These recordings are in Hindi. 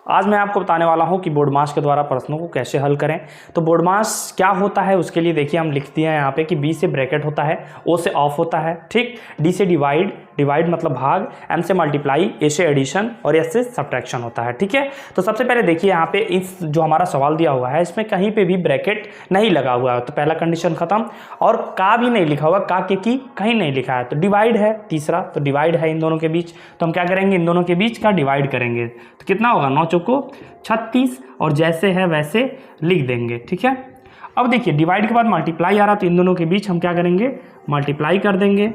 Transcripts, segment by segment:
आज मैं आपको बताने वाला हूं कि बोर्ड मास के द्वारा प्रश्नों को कैसे हल करें। तो बोर्ड मास क्या होता है उसके लिए देखिए हम लिख दिए हैं यहाँ पे कि बी से ब्रैकेट होता है, ओ से ऑफ होता है, ठीक, डी से डिवाइड, डिवाइड मतलब भाग, एम से मल्टीप्लाई, ए से एडिशन और एस से सब्ट्रैक्शन होता है। ठीक है, तो सबसे पहले देखिए यहाँ पे इस जो हमारा सवाल दिया हुआ है इसमें कहीं पे भी ब्रैकेट नहीं लगा हुआ है, तो पहला कंडीशन खत्म। और का भी नहीं लिखा हुआ, का के की कहीं नहीं लिखा है, तो डिवाइड है तीसरा, तो डिवाइड है इन दोनों के बीच, तो हम क्या करेंगे, इन दोनों के बीच का डिवाइड करेंगे, तो कितना होगा 9 चौको 36 और जैसे है वैसे लिख देंगे। ठीक है, अब देखिए डिवाइड के बाद मल्टीप्लाई आ रहा, तो इन दोनों के बीच हम क्या करेंगे, मल्टीप्लाई कर देंगे।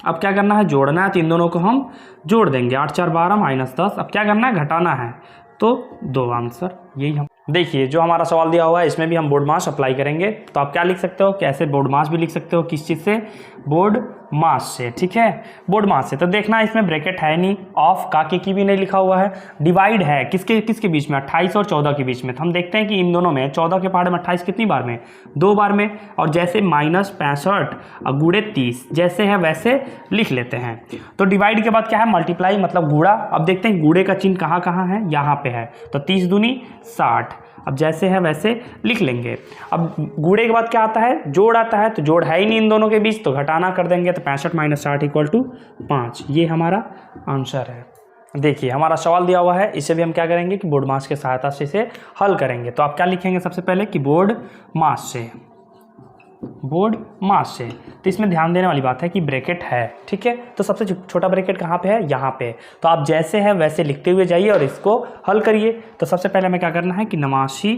अब क्या करना है, जोड़ना है, तो इन दोनों को हम जोड़ देंगे, 8 4 12 -10। अब क्या करना है, घटाना है, तो 2 आंसर यही हम देखिए जो हमारा सवाल दिया हुआ है इसमें भी हम बोर्ड मास अप्लाई करेंगे। तो आप क्या लिख सकते हो, कैसे बोर्ड मास भी लिख सकते हो, किस चीज़ से, बोर्ड मास से। ठीक है, बोर्ड मास से। तो देखना इसमें ब्रैकेट है नहीं, ऑफ का के की भी नहीं लिखा हुआ है, डिवाइड है किसके किसके बीच में, 28 और 14 के बीच में। तो हम देखते हैं कि इन दोनों में 14 के पहाड़ में 28 कितनी बार में, 2 बार में, और जैसे -65 और गुड़े 30 जैसे है वैसे लिख लेते हैं। तो डिवाइड के बाद क्या है, मल्टीप्लाई मतलब गुड़ा। अब देखते हैं गुड़े का चिन्ह कहाँ कहाँ है, यहाँ पे है, तो 30 दूनी 60। अब जैसे है वैसे लिख लेंगे। अब गुड़े के बाद क्या आता है, जोड़ आता है, तो जोड़ है ही नहीं इन दोनों के बीच, तो घटाना कर देंगे, तो 65 - 60 = 5। ये हमारा आंसर है। देखिए हमारा सवाल दिया हुआ है, इसे भी हम क्या करेंगे कि बोर्ड मास की सहायता से इसे हल करेंगे। तो आप क्या लिखेंगे सबसे पहले कि बोर्ड मास से, बोर्ड मास से। तो इसमें ध्यान देने वाली बात है कि ब्रैकेट है, ठीक है, तो सबसे छोटा ब्रैकेट कहाँ पे है, यहाँ पे। तो आप जैसे है वैसे लिखते हुए जाइए और इसको हल करिए। तो सबसे पहले हमें क्या करना है कि 89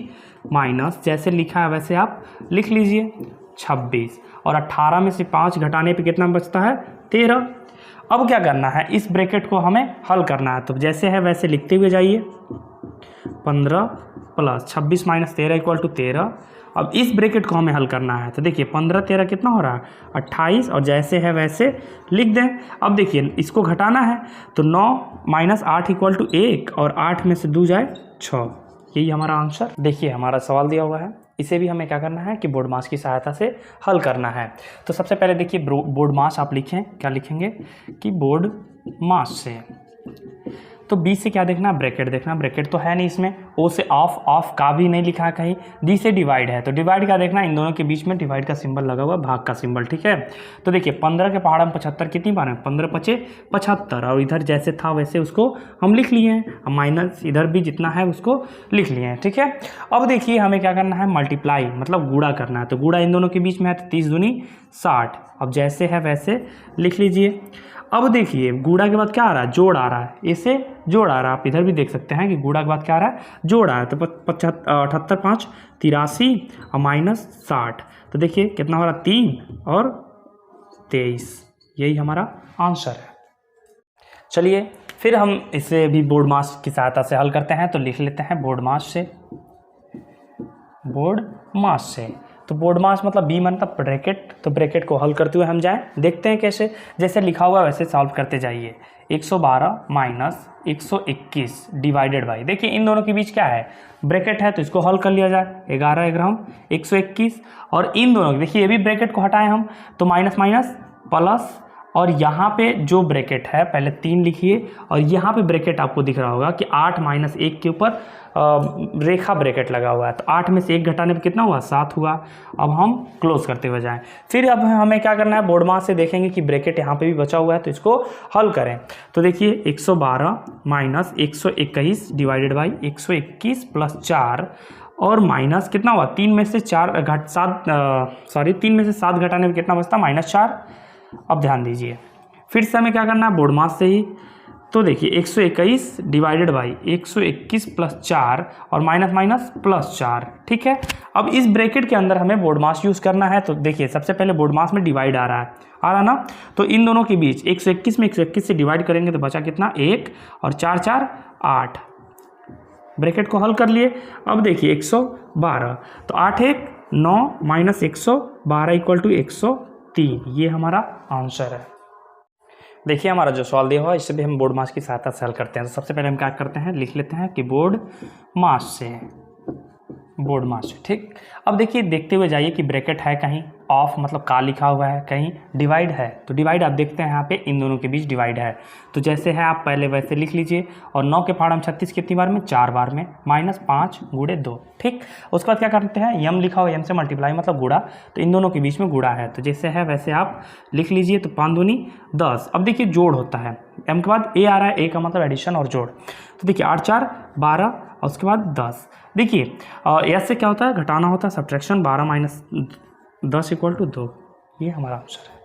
माइनस जैसे लिखा है वैसे आप लिख लीजिए 26, और 18 में से 5 घटाने पे कितना बचता है, 13। अब क्या करना है, इस ब्रैकेट को हमें हल करना है, तो जैसे है वैसे लिखते हुए जाइए, 15 + 26 - 13 = 13। अब इस ब्रैकेट को हमें हल करना है, तो देखिए 15 13 कितना हो रहा है, 28, और जैसे है वैसे लिख दें। अब देखिए इसको घटाना है, तो 9 - 8 = 1, और 8 में से 2 जाए 6। यही हमारा आंसर। देखिए हमारा सवाल दिया हुआ है, इसे भी हमें क्या करना है कि बोर्ड मास की सहायता से हल करना है। तो सबसे पहले देखिए बोर्ड मास आप लिखें, क्या लिखेंगे कि बोर्ड मास से। तो बी से क्या देखना, ब्रैकेट देखना, ब्रैकेट तो है नहीं इसमें, ओ से ऑफ, ऑफ का भी नहीं लिखा है कहीं, डी से डिवाइड है, तो डिवाइड का देखना, इन दोनों के बीच में डिवाइड का सिंबल लगा हुआ, भाग का सिंबल। ठीक है, तो देखिए 15 के पहाड़ में 75 कितनी बार है, 15 × 5 = 75, और इधर जैसे था वैसे उसको हम लिख लिए हैं, माइनस इधर भी जितना है उसको लिख लिए हैं। ठीक है, अब देखिए हमें क्या करना है, मल्टीप्लाई मतलब गुड़ा करना है, तो गुड़ा इन दोनों के बीच में है, तो 30 दूनी 60। अब जैसे है वैसे लिख लीजिए। अब देखिए गुड़ा के बाद क्या आ रहा है, जोड़ आ रहा है, इसे जोड़ आ रहा है, आप इधर भी देख सकते हैं कि गुड़ा के बाद क्या आ रहा है, जोड़ आ रहा है, तो 78 5 83 और -60, तो देखिए कितना हो रहा है, 3 और 23। यही हमारा आंसर है। चलिए फिर हम इसे भी बोर्ड मास की सहायता से हल करते हैं। तो लिख लेते हैं बोर्ड मास से, बोर्ड मास से। तो बोर्ड मास मतलब बी मतलब ब्रैकेट, तो ब्रैकेट को हल करते हुए हम जाएं, देखते हैं कैसे, जैसे लिखा हुआ वैसे सॉल्व करते जाइए। 112 - 121 डिवाइडेड बाई, देखिए इन दोनों के बीच क्या है, ब्रैकेट है, तो इसको हल कर लिया जाए। 11 ग्राम 121, और इन दोनों देखिए ये भी ब्रैकेट को हटाएं हम, तो माइनस माइनस प्लस, और यहाँ पे जो ब्रैकेट है पहले 3 लिखिए, और यहाँ पे ब्रैकेट आपको दिख रहा होगा कि 8 - 1 के ऊपर रेखा ब्रैकेट लगा हुआ है, तो 8 में से 1 घटाने पे कितना हुआ, 7 हुआ। अब हम क्लोज करते हुए जाएं। फिर अब हमें क्या करना है, बोर्ड मास से देखेंगे कि ब्रैकेट यहाँ पे भी बचा हुआ है, तो इसको हल करें। तो देखिए 112 - 121 डिवाइडेड बाई 121 + 4, और माइनस कितना हुआ, 3 में से 7 घटाने में कितना बचता, -4। अब ध्यान दीजिए, फिर से हमें क्या करना है, बोर्ड मास से ही। तो देखिए 121 डिवाइडेड बाई 121 + 4, और माइनस +4। ठीक है, अब इस ब्रैकेट के अंदर हमें बोर्ड मास यूज़ करना है। तो देखिए सबसे पहले बोर्ड मास में डिवाइड आ रहा ना, तो इन दोनों के बीच 121 में 121 से डिवाइड करेंगे तो बचा कितना, 1, और 4 4 8। ब्रैकेट को हल कर लिए। अब देखिए 112, तो 8 1 9 - 112 = 103। ये हमारा आंसर है। देखिए हमारा जो सवाल दिया हुआ है इससे भी हम बोर्ड मास की सहायता से हल करते हैं। तो सबसे पहले हम क्या करते हैं, लिख लेते हैं कि बोर्ड मास से, बोर्ड मास से। ठीक, अब देखिए देखते हुए जाइए कि ब्रैकेट है कहीं, ऑफ मतलब का लिखा हुआ है, कहीं डिवाइड है तो डिवाइड आप देखते हैं यहाँ पे इन दोनों के बीच डिवाइड है। तो जैसे है आप पहले वैसे लिख लीजिए। और 9 के पहाड़ हम 36 कितनी बार में, 4 बार में, -5 × 2। ठीक, उसके बाद क्या करते हैं, यम लिखा हुआ, यम से मल्टीप्लाई मतलब गुणा, तो इन दोनों के बीच में गुणा है, तो जैसे है वैसे आप लिख लीजिए। तो 5 दूनी 10। अब देखिए जोड़ होता है, एम के बाद ए आ रहा है, ए का मतलब एडिशन और जोड़। तो देखिए 8 4 12 और उसके बाद 10। देखिए एस से क्या होता है, घटाना होता है, सब्ट्रैक्शन। 12 - 10 = 2। ये हमारा आंसर है।